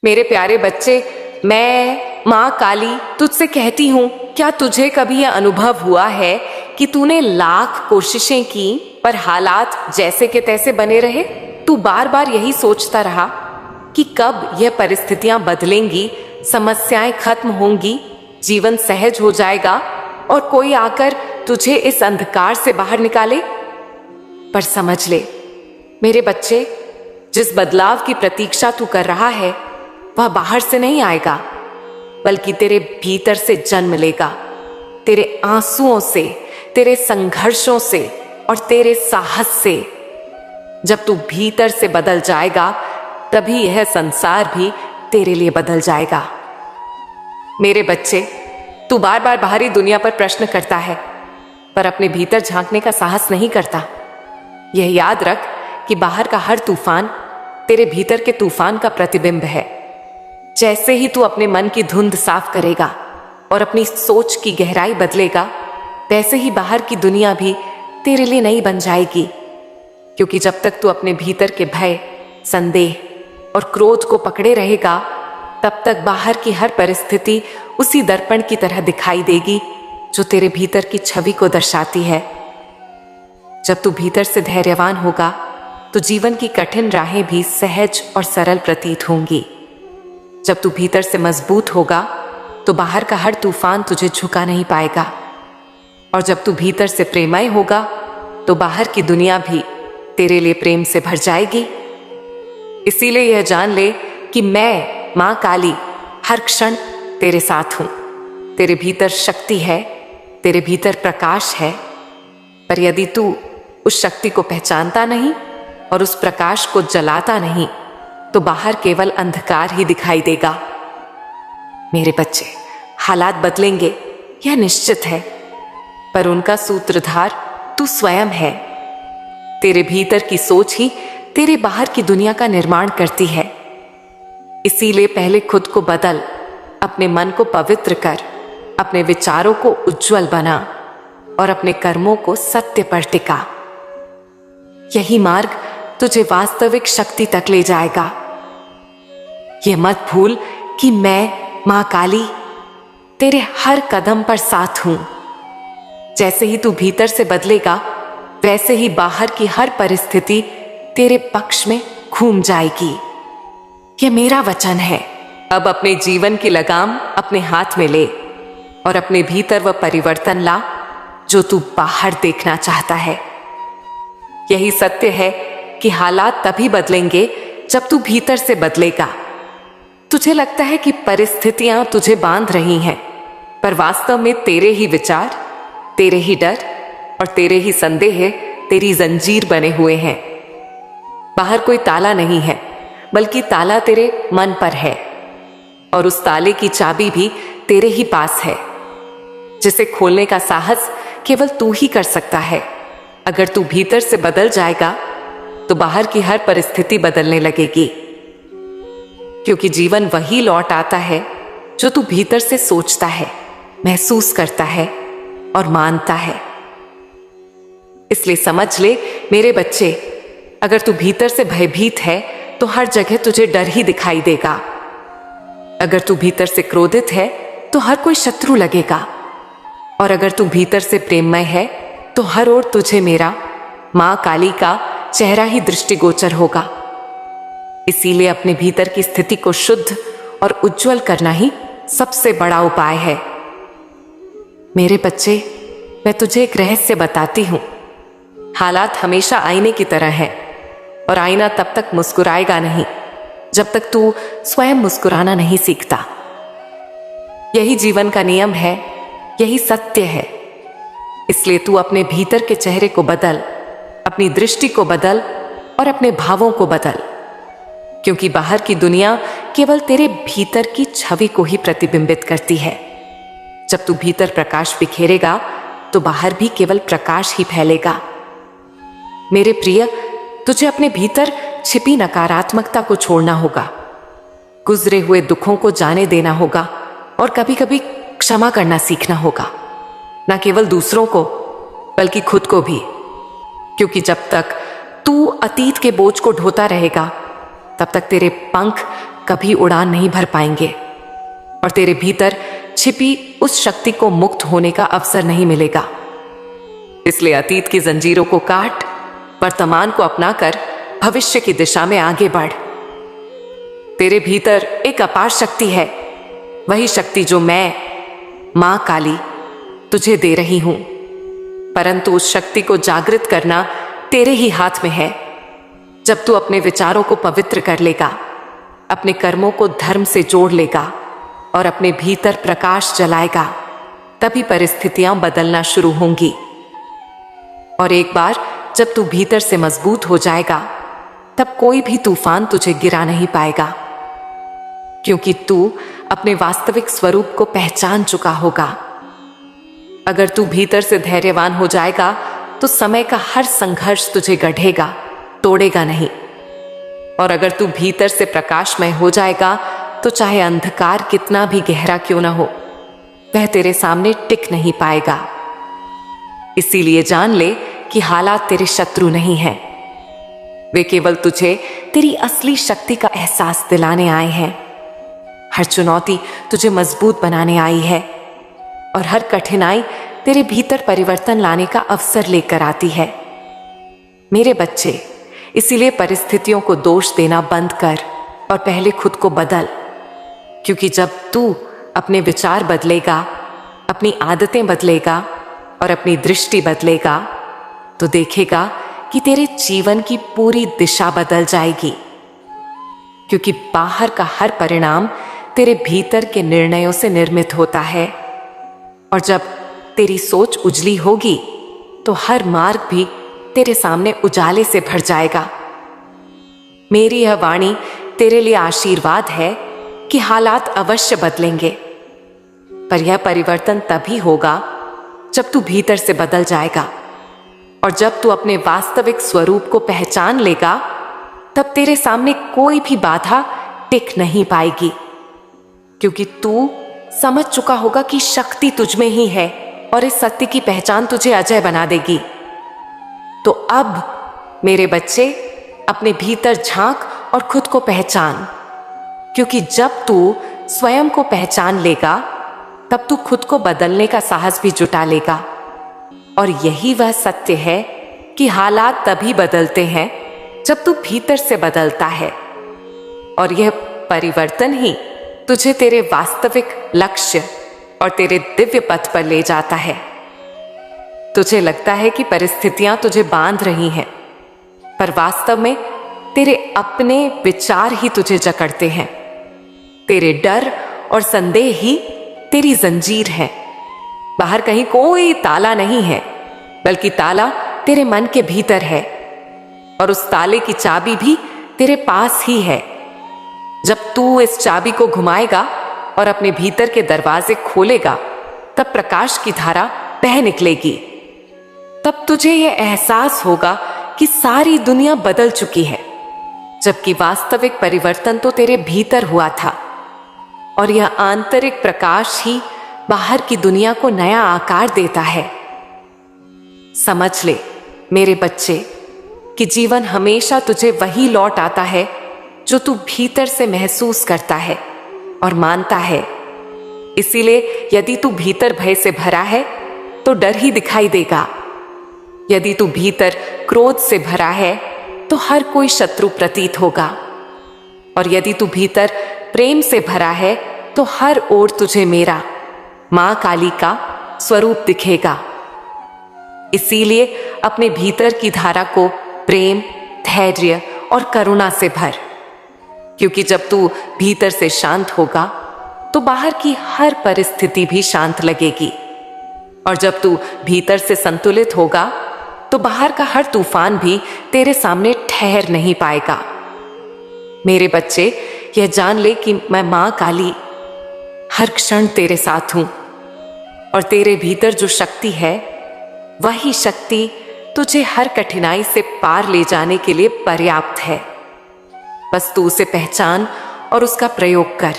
मेरे प्यारे बच्चे, मैं माँ काली तुझसे कहती हूँ, क्या तुझे कभी यह अनुभव हुआ है कि तूने लाख कोशिशें की पर हालात जैसे के तैसे बने रहे? तू बार बार यही सोचता रहा कि कब यह परिस्थितियां बदलेंगी, समस्याएं खत्म होंगी, जीवन सहज हो जाएगा और कोई आकर तुझे इस अंधकार से बाहर निकाले। पर समझ ले मेरे बच्चे, जिस बदलाव की प्रतीक्षा तू कर रहा है वह बाहर से नहीं आएगा, बल्कि तेरे भीतर से जन्म लेगा। तेरे आंसुओं से, तेरे संघर्षों से और तेरे साहस से। जब तू भीतर से बदल जाएगा तभी यह संसार भी तेरे लिए बदल जाएगा। मेरे बच्चे, तू बार बार बाहरी दुनिया पर प्रश्न करता है पर अपने भीतर झांकने का साहस नहीं करता। यह याद रख कि बाहर का हर तूफान तेरे भीतर के तूफान का प्रतिबिंब है। जैसे ही तू अपने मन की धुंध साफ करेगा और अपनी सोच की गहराई बदलेगा, वैसे ही बाहर की दुनिया भी तेरे लिए नई बन जाएगी। क्योंकि जब तक तू अपने भीतर के भय, संदेह और क्रोध को पकड़े रहेगा, तब तक बाहर की हर परिस्थिति उसी दर्पण की तरह दिखाई देगी जो तेरे भीतर की छवि को दर्शाती है। जब तू भीतर से धैर्यवान होगा तो जीवन की कठिन राहें भी सहज और सरल प्रतीत होंगी। जब तू भीतर से मजबूत होगा तो बाहर का हर तूफान तुझे झुका नहीं पाएगा। और जब तू भीतर से प्रेममय होगा तो बाहर की दुनिया भी तेरे लिए प्रेम से भर जाएगी। इसीलिए यह जान ले कि मैं माँ काली हर क्षण तेरे साथ हूं। तेरे भीतर शक्ति है, तेरे भीतर प्रकाश है। पर यदि तू उस शक्ति को पहचानता नहीं और उस प्रकाश को जलाता नहीं तो बाहर केवल अंधकार ही दिखाई देगा। मेरे बच्चे, हालात बदलेंगे यह निश्चित है, पर उनका सूत्रधार तू स्वयं है। तेरे भीतर की सोच ही तेरे बाहर की दुनिया का निर्माण करती है। इसीलिए पहले खुद को बदल, अपने मन को पवित्र कर, अपने विचारों को उज्जवल बना और अपने कर्मों को सत्य पर टिका। यही मार्ग तुझे वास्तविक शक्ति तक ले जाएगा। ये मत भूल कि मैं माँ काली तेरे हर कदम पर साथ हूं। जैसे ही तू भीतर से बदलेगा, वैसे ही बाहर की हर परिस्थिति तेरे पक्ष में घूम जाएगी। यह मेरा वचन है। अब अपने जीवन की लगाम अपने हाथ में ले और अपने भीतर वह परिवर्तन ला जो तू बाहर देखना चाहता है। यही सत्य है कि हालात तभी बदलेंगे जब तू भीतर से बदलेगा। तुझे लगता है कि परिस्थितियां तुझे बांध रही हैं, पर वास्तव में तेरे ही विचार, तेरे ही डर और तेरे ही संदेह तेरी जंजीर बने हुए हैं। बाहर कोई ताला नहीं है, बल्कि ताला तेरे मन पर है और उस ताले की चाबी भी तेरे ही पास है, जिसे खोलने का साहस केवल तू ही कर सकता है। अगर तू भीतर से बदल जाएगा तो बाहर की हर परिस्थिति बदलने लगेगी, क्योंकि जीवन वही लौट आता है जो तू भीतर से सोचता है, महसूस करता है और मानता है। इसलिए समझ ले मेरे बच्चे, अगर तू भीतर से भयभीत है तो हर जगह तुझे डर ही दिखाई देगा। अगर तू भीतर से क्रोधित है तो हर कोई शत्रु लगेगा, और अगर तू भीतर से प्रेममय है तो हर ओर तुझे मेरा माँ काली का चेहरा ही दृष्टिगोचर होगा। इसीलिए अपने भीतर की स्थिति को शुद्ध और उज्जवल करना ही सबसे बड़ा उपाय है। मेरे बच्चे, मैं तुझे एक रहस्य बताती हूं। हालात हमेशा आईने की तरह है और आईना तब तक मुस्कुराएगा नहीं जब तक तू स्वयं मुस्कुराना नहीं सीखता। यही जीवन का नियम है, यही सत्य है। इसलिए तू अपने भीतर के चेहरे को बदल, अपनी दृष्टि को बदल और अपने भावों को बदल, क्योंकि बाहर की दुनिया केवल तेरे भीतर की छवि को ही प्रतिबिंबित करती है। जब तू भीतर प्रकाश बिखेरेगा तो बाहर भी केवल प्रकाश ही फैलेगा। मेरे प्रिय, तुझे अपने भीतर छिपी नकारात्मकता को छोड़ना होगा, गुजरे हुए दुखों को जाने देना होगा और कभी कभी क्षमा करना सीखना होगा, न केवल दूसरों को बल्कि खुद को भी। क्योंकि जब तक तू अतीत के बोझ को ढोता रहेगा, तब तक तेरे पंख कभी उड़ान नहीं भर पाएंगे और तेरे भीतर छिपी उस शक्ति को मुक्त होने का अवसर नहीं मिलेगा। इसलिए अतीत की जंजीरों को काट, वर्तमान को अपनाकर भविष्य की दिशा में आगे बढ़। तेरे भीतर एक अपार शक्ति है, वही शक्ति जो मैं मां काली तुझे दे रही हूं। परंतु उस शक्ति को जागृत करना तेरे ही हाथ में है। जब तू अपने विचारों को पवित्र कर लेगा, अपने कर्मों को धर्म से जोड़ लेगा और अपने भीतर प्रकाश जलाएगा, तभी परिस्थितियां बदलना शुरू होंगी। और एक बार जब तू भीतर से मजबूत हो जाएगा, तब कोई भी तूफान तुझे गिरा नहीं पाएगा, क्योंकि तू अपने वास्तविक स्वरूप को पहचान चुका होगा। अगर तू भीतर से धैर्यवान हो जाएगा तो समय का हर संघर्ष तुझे गढ़ेगा, तोड़ेगा नहीं। और अगर तू भीतर से प्रकाशमय हो जाएगा तो चाहे अंधकार कितना भी गहरा क्यों ना हो, वह तेरे सामने टिक नहीं पाएगा। इसीलिए जान ले कि हालात तेरे शत्रु नहीं हैं, वे केवल तुझे तेरी असली शक्ति का एहसास दिलाने आए हैं। हर चुनौती तुझे मजबूत बनाने आई है और हर कठिनाई तेरे भीतर परिवर्तन लाने का अवसर लेकर आती है। मेरे बच्चे, इसीलिए परिस्थितियों को दोष देना बंद कर और पहले खुद को बदल, क्योंकि जब तू अपने विचार बदलेगा, अपनी आदतें बदलेगा और अपनी दृष्टि बदलेगा, तो देखेगा कि तेरे जीवन की पूरी दिशा बदल जाएगी। क्योंकि बाहर का हर परिणाम तेरे भीतर के निर्णयों से निर्मित होता है, और जब तेरी सोच उजली होगी तो हर मार्ग भी तेरे सामने उजाले से भर जाएगा। मेरी यह वाणी तेरे लिए आशीर्वाद है कि हालात अवश्य बदलेंगे, पर यह परिवर्तन तभी होगा जब तू भीतर से बदल जाएगा। और जब तू अपने वास्तविक स्वरूप को पहचान लेगा, तब तेरे सामने कोई भी बाधा टिक नहीं पाएगी, क्योंकि तू समझ चुका होगा कि शक्ति तुझ में ही है और इस सत्य की पहचान तुझे अजय बना देगी। तो अब मेरे बच्चे, अपने भीतर झांक और खुद को पहचान, क्योंकि जब तू स्वयं को पहचान लेगा, तब तू खुद को बदलने का साहस भी जुटा लेगा। और यही वह सत्य है कि हालात तभी बदलते हैं जब तू भीतर से बदलता है, और यह परिवर्तन ही तुझे तेरे वास्तविक लक्ष्य और तेरे दिव्य पथ पर ले जाता है। तुझे लगता है कि परिस्थितियां तुझे बांध रही हैं, पर वास्तव में तेरे अपने विचार ही तुझे जकड़ते हैं। तेरे डर और संदेह ही तेरी जंजीर है। बाहर कहीं कोई ताला नहीं है, बल्कि ताला तेरे मन के भीतर है, और उस ताले की चाबी भी तेरे पास ही है। जब तू इस चाबी को घुमाएगा और अपने भीतर के दरवाजे खोलेगा, तब प्रकाश की धारा बह निकलेगी। तब तुझे यह एहसास होगा कि सारी दुनिया बदल चुकी है, जबकि वास्तविक परिवर्तन तो तेरे भीतर हुआ था, और यह आंतरिक प्रकाश ही बाहर की दुनिया को नया आकार देता है। समझ ले मेरे बच्चे कि जीवन हमेशा तुझे वही लौट आता है जो तू भीतर से महसूस करता है और मानता है। इसीलिए यदि तू भीतर भय से भरा है तो डर ही दिखाई देगा। यदि तू भीतर क्रोध से भरा है तो हर कोई शत्रु प्रतीत होगा, और यदि तू भीतर प्रेम से भरा है तो हर ओर तुझे मेरा मां काली का स्वरूप दिखेगा। इसीलिए अपने भीतर की धारा को प्रेम, धैर्य और करुणा से भर, क्योंकि जब तू भीतर से शांत होगा तो बाहर की हर परिस्थिति भी शांत लगेगी, और जब तू भीतर से संतुलित होगा तो बाहर का हर तूफान भी तेरे सामने ठहर नहीं पाएगा। मेरे बच्चे, यह जान ले कि मैं मां काली हर क्षण तेरे साथ हूं, और तेरे भीतर जो शक्ति है वही शक्ति तुझे हर कठिनाई से पार ले जाने के लिए पर्याप्त है। बस तू उसे पहचान और उसका प्रयोग कर,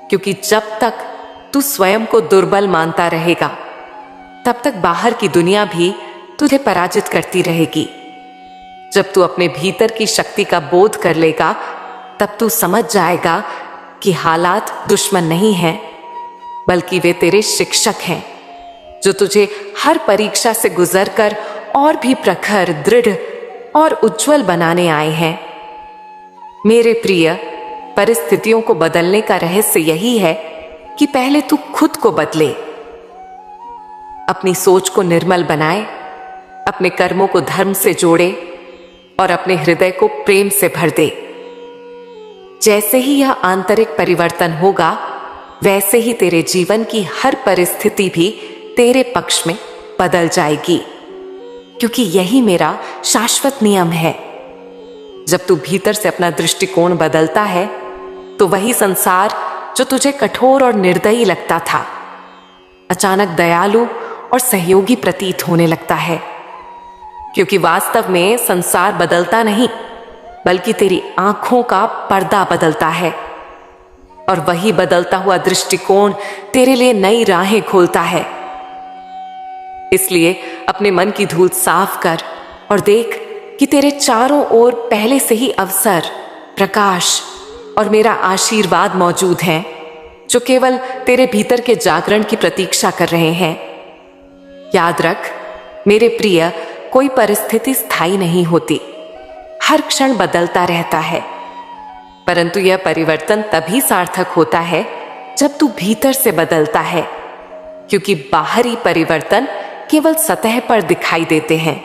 क्योंकि जब तक तू स्वयं को दुर्बल मानता रहेगा, तब तक बाहर की दुनिया भी तुझे पराजित करती रहेगी। जब तू अपने भीतर की शक्ति का बोध कर लेगा, तब तू समझ जाएगा कि हालात दुश्मन नहीं हैं, बल्कि वे तेरे शिक्षक हैं, जो तुझे हर परीक्षा से गुजरकर और भी प्रखर, दृढ़ और उज्जवल बनाने आए हैं। मेरे प्रिय, परिस्थितियों को बदलने का रहस्य यही है कि पहले तू खुद को बदले, अपनी सोच को निर्मल बनाए, अपने कर्मों को धर्म से जोड़े और अपने हृदय को प्रेम से भर दे। जैसे ही यह आंतरिक परिवर्तन होगा, वैसे ही तेरे जीवन की हर परिस्थिति भी तेरे पक्ष में बदल जाएगी, क्योंकि यही मेरा शाश्वत नियम है। जब तू भीतर से अपना दृष्टिकोण बदलता है, तो वही संसार जो तुझे कठोर और निर्दयी लगता था, अचानक दयालु और सहयोगी प्रतीत होने लगता है। क्योंकि वास्तव में संसार बदलता नहीं, बल्कि तेरी आंखों का पर्दा बदलता है, और वही बदलता हुआ दृष्टिकोण तेरे लिए नई राहें खोलता है। इसलिए अपने मन की धूल साफ कर और देख कि तेरे चारों ओर पहले से ही अवसर, प्रकाश और मेरा आशीर्वाद मौजूद हैं, जो केवल तेरे भीतर के जागरण की प्रतीक्षा कर रहे हैं। याद रख मेरे प्रिय, कोई परिस्थिति स्थायी नहीं होती, हर क्षण बदलता रहता है, परंतु यह परिवर्तन तभी सार्थक होता है जब तू भीतर से बदलता है, क्योंकि बाहरी परिवर्तन केवल सतह पर दिखाई देते हैं,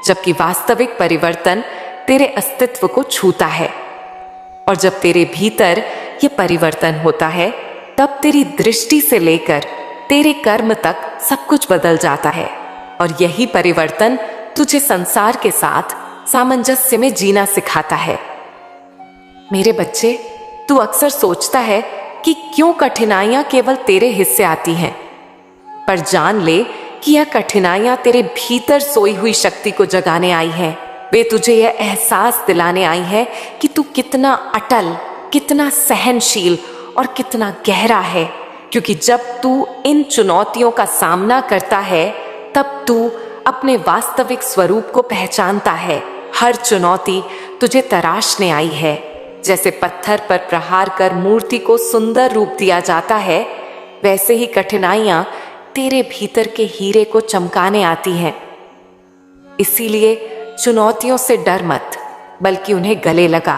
जबकि वास्तविक परिवर्तन तेरे अस्तित्व को छूता है। और जब तेरे भीतर यह परिवर्तन होता है, तब तेरी दृष्टि से लेकर तेरे कर्म तक सब कुछ बदल जाता है, और यही परिवर्तन तुझे संसार के साथ सामंजस्य में जीना सिखाता है। मेरे बच्चे, तू अक्सर सोचता है कि क्यों कठिनाइयां केवल तेरे हिस्से आती हैं, पर जान ले कि यह कठिनाइयां तेरे भीतर सोई हुई शक्ति को जगाने आई हैं। वे तुझे यह एहसास दिलाने आई है कि तू कितना अटल, कितना सहनशील और कितना गहरा है, क्योंकि जब तू इन चुनौतियों का सामना करता है, तब तू अपने वास्तविक स्वरूप को पहचानता है। हर चुनौती तुझे तराशने आई है। जैसे पत्थर पर प्रहार कर मूर्ति को सुंदर रूप दिया जाता है, वैसे ही कठिनाइयां तेरे भीतर के हीरे को चमकाने आती हैं। इसीलिए चुनौतियों से डर मत, बल्कि उन्हें गले लगा,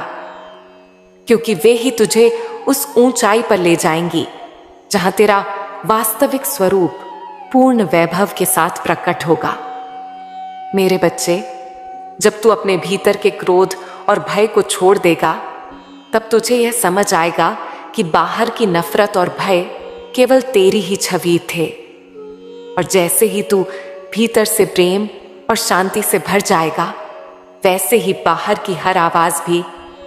क्योंकि वे ही तुझे उस ऊंचाई पर ले जाएंगी जहां तेरा वास्तविक स्वरूप पूर्ण वैभव के साथ प्रकट होगा। मेरे बच्चे, जब तू अपने भीतर के क्रोध और भय को छोड़ देगा, तब तुझे यह समझ आएगा कि बाहर की नफरत और भय केवल तेरी ही छवि थे। और जैसे ही तू भीतर से प्रेम और शांति से भर जाएगा, वैसे ही बाहर की हर आवाज भी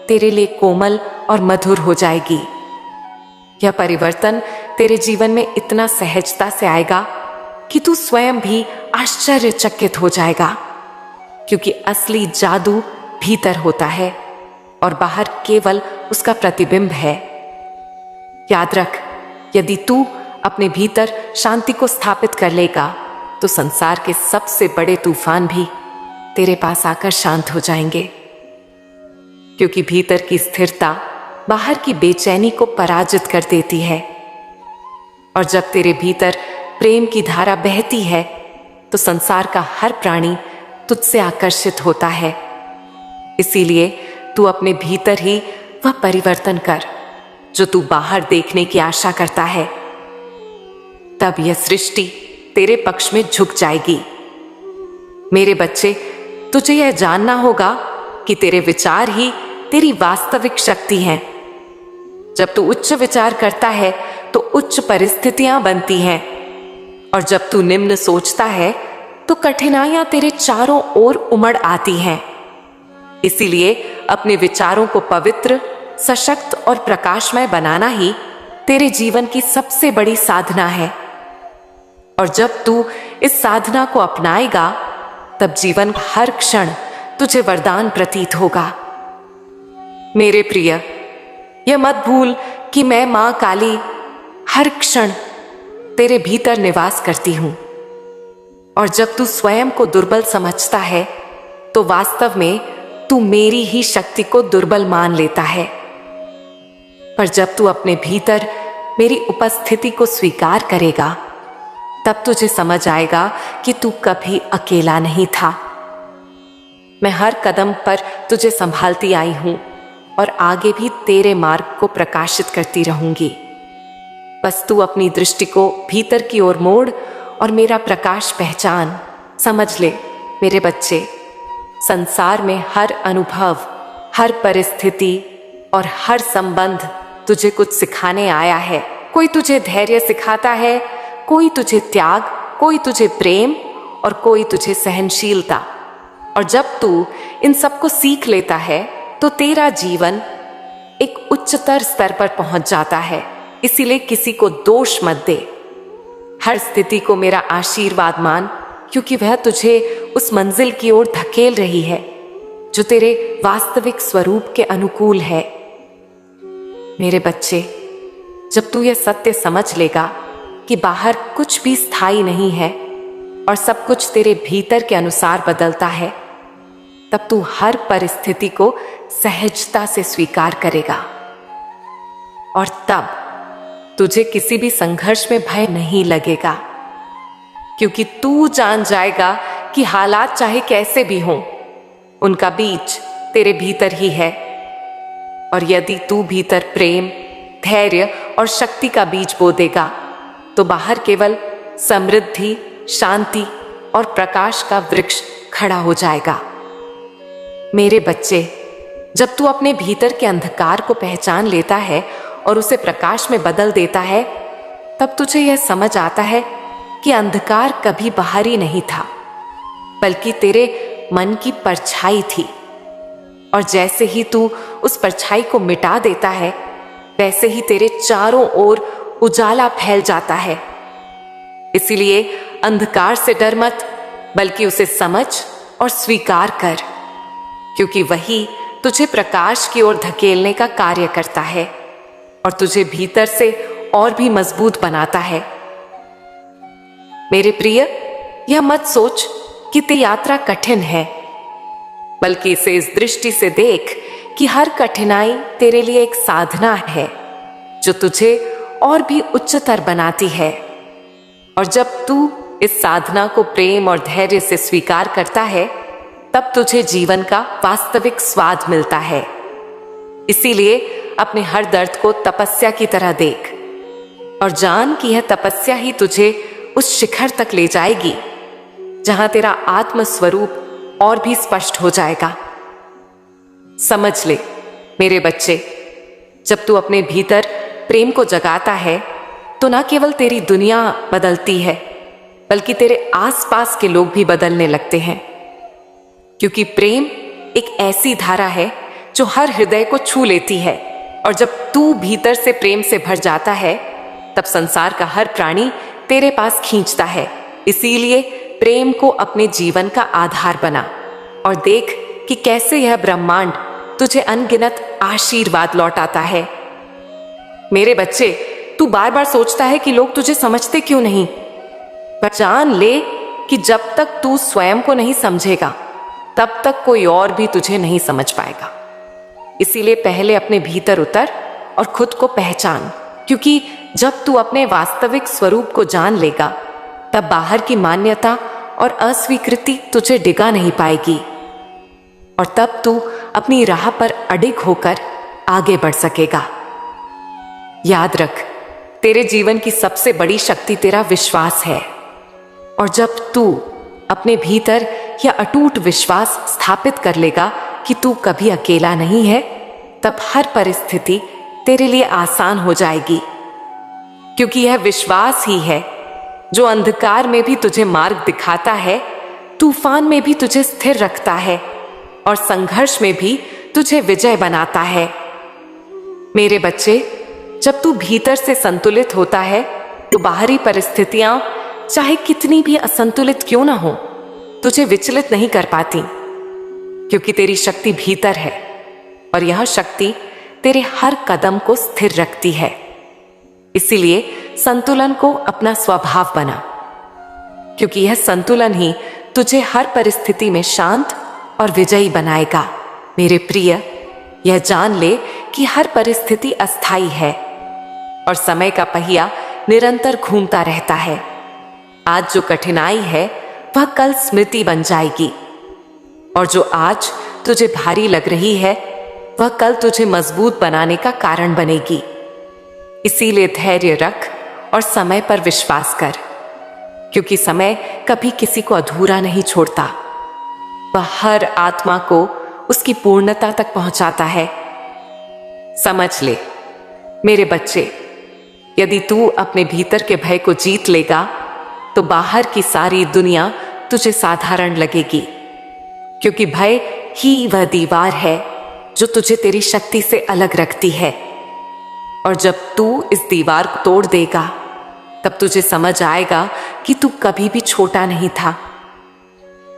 तेरे लिए कोमल और मधुर हो जाएगी। यह परिवर्तन तेरे जीवन में इतना सहजता से आएगा कि तू स्वयं भी आश्चर्यचकित हो जाएगा, क्योंकि असली जादू भीतर होता है और बाहर केवल उसका प्रतिबिंब है। याद रख, यदि तू अपने भीतर शांति को स्थापित कर लेगा, तो संसार के सबसे बड़े तूफान भी तेरे पास आकर शांत हो जाएंगे, क्योंकि भीतर की स्थिरता बाहर की बेचैनी को पराजित कर देती है। और जब तेरे भीतर प्रेम की धारा बहती है, तो संसार का हर प्राणी तुझसे आकर्षित होता है। इसीलिए तू अपने भीतर ही वह परिवर्तन कर जो तू बाहर देखने की आशा करता है। तब यह सृष्टि तेरे पक्ष में झुक जाएगी। मेरे बच्चे, तुझे यह जानना होगा कि तेरे विचार ही तेरी वास्तविक शक्ति हैं। जब तू उच्च विचार करता है, तो उच्च परिस्थितियां बनती हैं, और जब तू निम्न सोचता है, तो कठिनाइयां तेरे चारों ओर उमड़ आती हैं। इसीलिए अपने विचारों को पवित्र, सशक्त और प्रकाशमय बनाना ही तेरे जीवन की सबसे बड़ी साधना है। और जब तू इस साधना को अपनाएगा, तब जीवन हर क्षण तुझे वरदान प्रतीत होगा। मेरे प्रिय, यह मत भूल कि मैं मां काली हर क्षण तेरे भीतर निवास करती हूं। और जब तू स्वयं को दुर्बल समझता है, तो वास्तव में तू मेरी ही शक्ति को दुर्बल मान लेता है। पर जब तू अपने भीतर मेरी उपस्थिति को स्वीकार करेगा, तब तुझे समझ आएगा कि तू कभी अकेला नहीं था। मैं हर कदम पर तुझे संभालती आई हूं और आगे भी तेरे मार्ग को प्रकाशित करती रहूंगी। बस तू अपनी दृष्टि को भीतर की ओर मोड़ और मेरा प्रकाश पहचान। समझ ले मेरे बच्चे, संसार में हर अनुभव, हर परिस्थिति और हर संबंध तुझे कुछ सिखाने आया है। कोई तुझे धैर्य सिखाता है, कोई तुझे त्याग, कोई तुझे प्रेम और कोई तुझे सहनशीलता। और जब तू इन सब को सीख लेता है तो तेरा जीवन एक उच्चतर स्तर पर पहुंच जाता है। इसीलिए किसी को दोष मत दे, हर स्थिति को मेरा आशीर्वाद मान, क्योंकि वह तुझे उस मंजिल की ओर धकेल रही है जो तेरे वास्तविक स्वरूप के अनुकूल है। मेरे बच्चे, जब तू यह सत्य समझ लेगा कि बाहर कुछ भी स्थायी नहीं है और सब कुछ तेरे भीतर के अनुसार बदलता है, तब तू हर परिस्थिति को सहजता से स्वीकार करेगा। और तब तुझे किसी भी संघर्ष में भय नहीं लगेगा, क्योंकि तू जान जाएगा कि हालात चाहे कैसे भी हों, उनका बीज तेरे भीतर ही है। और यदि तू भीतर प्रेम, धैर्य और शक्ति का बीज बो देगा, तो बाहर केवल समृद्धि, शांति और प्रकाश का वृक्ष खड़ा हो जाएगा। मेरे बच्चे, जब तू अपने भीतर के अंधकार को पहचान लेता है और उसे प्रकाश में बदल देता है, तब तुझे यह समझ आता है कि अंधकार कभी बाहरी नहीं था, बल्कि तेरे मन की परछाई थी। और जैसे ही तू उस परछाई को मिटा देता है, वैसे ही तेरे चारों ओर उजाला फैल जाता है। इसीलिए अंधकार से डर मत, बल्कि उसे समझ और स्वीकार कर, क्योंकि वही तुझे प्रकाश की ओर धकेलने का कार्य करता है और तुझे भीतर से और भी मजबूत बनाता है। मेरे प्रिय, यह मत सोच कि तेरी यात्रा कठिन है, बल्कि इसे इस दृष्टि से देख कि हर कठिनाई तेरे लिए एक साधना है जो तुझे और भी उच्चतर बनाती है। और जब तू इस साधना को प्रेम और धैर्य से स्वीकार करता है, तब तुझे जीवन का वास्तविक स्वाद मिलता है। इसीलिए अपने हर दर्द को तपस्या की तरह देख और जान कि यह तपस्या ही तुझे उस शिखर तक ले जाएगी जहां तेरा आत्म स्वरूप और भी स्पष्ट हो जाएगा। समझ ले मेरे बच्चे, जब तू अपने भीतर प्रेम को जगाता है, तो न केवल तेरी दुनिया बदलती है, बल्कि तेरे आसपास के लोग भी बदलने लगते हैं। क्योंकि प्रेम एक ऐसी धारा है जो हर हृदय को छू लेती है, और जब तू भीतर से प्रेम से भर जाता है, तब संसार का हर प्राणी तेरे पास खींचता है। इसीलिए प्रेम को अपने जीवन का आधार बना और देख कि कैसे यह ब्रह्मांड तुझे अनगिनत आशीर्वाद लौटाता है। मेरे बच्चे, तू बार बार सोचता है कि लोग तुझे समझते क्यों नहीं, पर जान ले कि जब तक तू स्वयं को नहीं समझेगा, तब तक कोई और भी तुझे नहीं समझ पाएगा। इसीलिए पहले अपने भीतर उतर और खुद को पहचान, क्योंकि जब तू अपने वास्तविक स्वरूप को जान लेगा, तब बाहर की मान्यता और अस्वीकृति तुझे डिगा नहीं पाएगी, और तब तू अपनी राह पर अडिग होकर आगे बढ़ सकेगा। याद रख, तेरे जीवन की सबसे बड़ी शक्ति तेरा विश्वास है, और जब तू अपने भीतर यह अटूट विश्वास स्थापित कर लेगा कि तू कभी अकेला नहीं है, तब हर परिस्थिति तेरे लिए आसान हो जाएगी। क्योंकि यह विश्वास ही है जो अंधकार में भी तुझे मार्ग दिखाता है, तूफान में भी तुझे स्थिर रखता है और संघर्ष में भी तुझे विजय बनाता है। मेरे बच्चे, जब तू भीतर से संतुलित होता है, तो बाहरी परिस्थितियां चाहे कितनी भी असंतुलित क्यों ना हो, तुझे विचलित नहीं कर पाती, क्योंकि तेरी शक्ति भीतर है और यह शक्ति तेरे हर कदम को स्थिर रखती है। इसीलिए संतुलन को अपना स्वभाव बना, क्योंकि यह संतुलन ही तुझे हर परिस्थिति में शांत और विजयी बनाएगा। मेरे प्रिय, यह जान ले कि हर परिस्थिति अस्थाई है और समय का पहिया निरंतर घूमता रहता है। आज जो कठिनाई है वह कल स्मृति बन जाएगी और जो आज तुझे भारी लग रही है वह कल तुझे मजबूत बनाने का कारण बनेगी। इसीलिए धैर्य रख और समय पर विश्वास कर, क्योंकि समय कभी किसी को अधूरा नहीं छोड़ता। वह हर आत्मा को उसकी पूर्णता तक पहुंचाता है। समझ ले मेरे बच्चे, यदि तू अपने भीतर के भय को जीत लेगा तो बाहर की सारी दुनिया तुझे साधारण लगेगी, क्योंकि भय ही वह दीवार है जो तुझे तेरी शक्ति से अलग रखती है। और जब तू इस दीवार को तोड़ देगा तब तुझे समझ आएगा कि तू कभी भी छोटा नहीं था,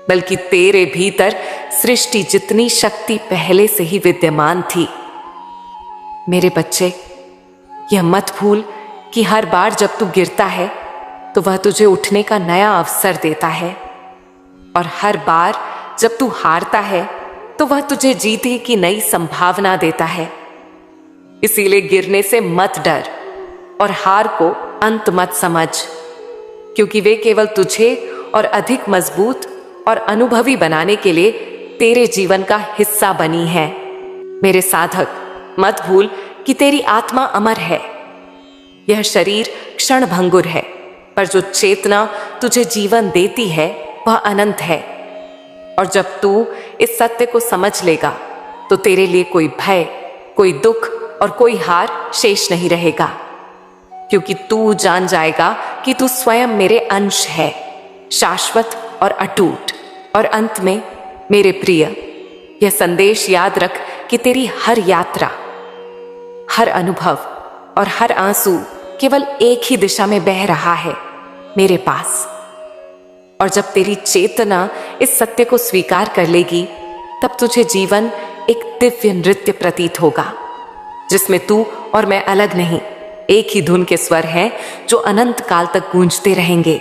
बल्कि तेरे भीतर सृष्टि जितनी शक्ति पहले से ही विद्यमान थी। मेरे बच्चे, यह मत भूल कि हर बार जब तू गिरता है तो वह तुझे उठने का नया अवसर देता है, और हर बार जब तू हारता है तो वह तुझे जीतने की नई संभावना देता है। इसीलिए गिरने से मत डर और हार को अंत मत समझ, क्योंकि वे केवल तुझे और अधिक मजबूत और अनुभवी बनाने के लिए तेरे जीवन का हिस्सा बनी है। मेरे साधक, मत भूल कि तेरी आत्मा अमर है। यह शरीर क्षण भंगुर है, पर जो चेतना तुझे जीवन देती है वह अनंत है। और जब तू इस सत्य को समझ लेगा तो तेरे लिए कोई भय, कोई दुख और कोई हार शेष नहीं रहेगा, क्योंकि तू जान जाएगा कि तू स्वयं मेरे अंश है, शाश्वत और अटूट। और अंत में मेरे प्रिय, यह संदेश याद रख कि तेरी हर यात्रा, हर अनुभव और हर आंसू केवल एक ही दिशा में बह रहा है, मेरे पास। और जब तेरी चेतना इस सत्य को स्वीकार कर लेगी तब तुझे जीवन एक दिव्य नृत्य प्रतीत होगा, जिसमें तू और मैं अलग नहीं, एक ही धुन के स्वर हैं जो अनंत काल तक गूंजते रहेंगे।